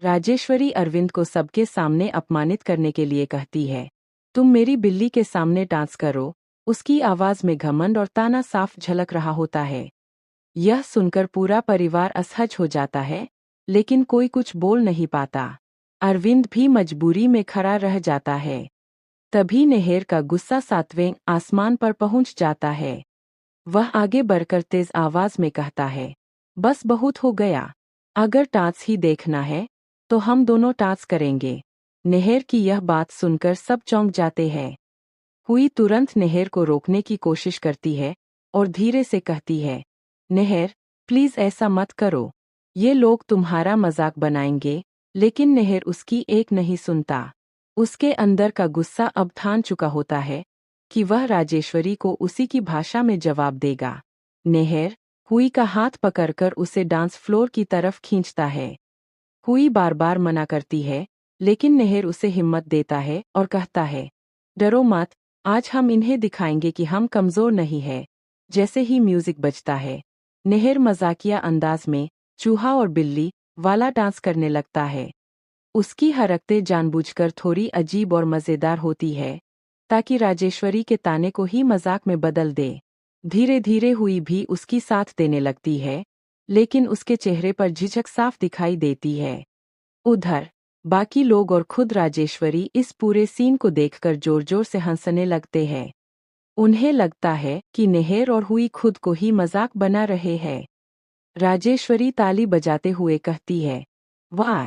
राजेश्वरी अरविंद को सबके सामने अपमानित करने के लिए कहती है, तुम मेरी बिल्ली के सामने डांस करो। उसकी आवाज में घमंड और ताना साफ झलक रहा होता है। यह सुनकर पूरा परिवार असहज हो जाता है, लेकिन कोई कुछ बोल नहीं पाता। अरविंद भी मजबूरी में खड़ा रह जाता है। तभी नहेर का गुस्सा 7वें आसमान पर पहुंच जाता है। वह आगे बढ़कर तेज आवाज में कहता है, बस बहुत हो गया। अगर टांस ही देखना है तो हम दोनों टांस करेंगे। नहेर की यह बात सुनकर सब चौंक जाते हैं। हुई तुरंत नहेर को रोकने की कोशिश करती है और धीरे से कहती है, नहेर, प्लीज ऐसा मत करो। ये लोग तुम्हारा मजाक बनाएंगे। लेकिन नहेर उसकी एक नहीं सुनता। उसके अंदर का गुस्सा अब ठान चुका होता है कि वह राजेश्वरी को उसी की भाषा में जवाब देगा। नहेर हुई का हाथ पकड़कर उसे डांस फ्लोर की तरफ खींचता है। हुई बार बार मना करती है, लेकिन नहेर उसे हिम्मत देता है और कहता है, डरो मत, आज हम इन्हें दिखाएंगे कि हम कमजोर नहीं है। जैसे ही म्यूजिक बजता है, नहेर मजाकिया अंदाज में चूहा और बिल्ली वाला डांस करने लगता है। उसकी हरकतें जानबूझकर थोड़ी अजीब और मजेदार होती है, ताकि राजेश्वरी के ताने को ही मजाक में बदल दे। धीरे धीरे हुई भी उसकी साथ देने लगती है, लेकिन उसके चेहरे पर झिझक साफ दिखाई देती है। उधर बाकी लोग और खुद राजेश्वरी इस पूरे सीन को देखकर जोर जोर से हंसने लगते हैं। उन्हें लगता है कि नहेर और हुई खुद को ही मजाक बना रहे हैं। राजेश्वरी ताली बजाते हुए कहती है, वाह,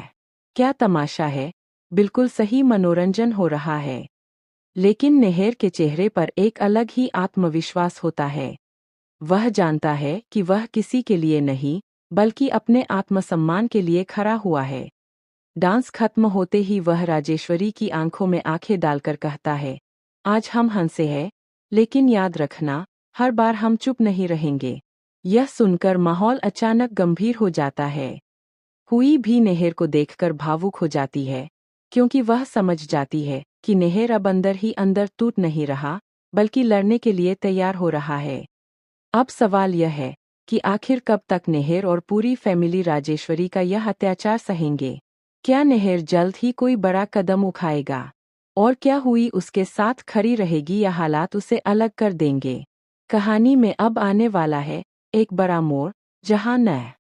क्या तमाशा है, बिल्कुल सही मनोरंजन हो रहा है। लेकिन नहेर के चेहरे पर एक अलग ही आत्मविश्वास होता है। वह जानता है कि वह किसी के लिए नहीं, बल्कि अपने आत्मसम्मान के लिए खड़ा हुआ है। डांस खत्म होते ही वह राजेश्वरी की आंखों में आंखें डालकर कहता है, आज हम हंसे हैं, लेकिन याद रखना, हर बार हम चुप नहीं रहेंगे। यह सुनकर माहौल अचानक गंभीर हो जाता है। हुई भी नहेर को देखकर भावुक हो जाती है, क्योंकि वह समझ जाती है कि नहेर अब अंदर ही अंदर टूट नहीं रहा, बल्कि लड़ने के लिए तैयार हो रहा है। अब सवाल यह है कि आखिर कब तक नहेर और पूरी फैमिली राजेश्वरी का यह अत्याचार सहेंगे। क्या नहेर जल्द ही कोई बड़ा कदम उठाएगा? और क्या हुई उसके साथ खड़ी रहेगी या हालात उसे अलग कर देंगे? कहानी में अब आने वाला है एक बड़ा मोड़, जहां नए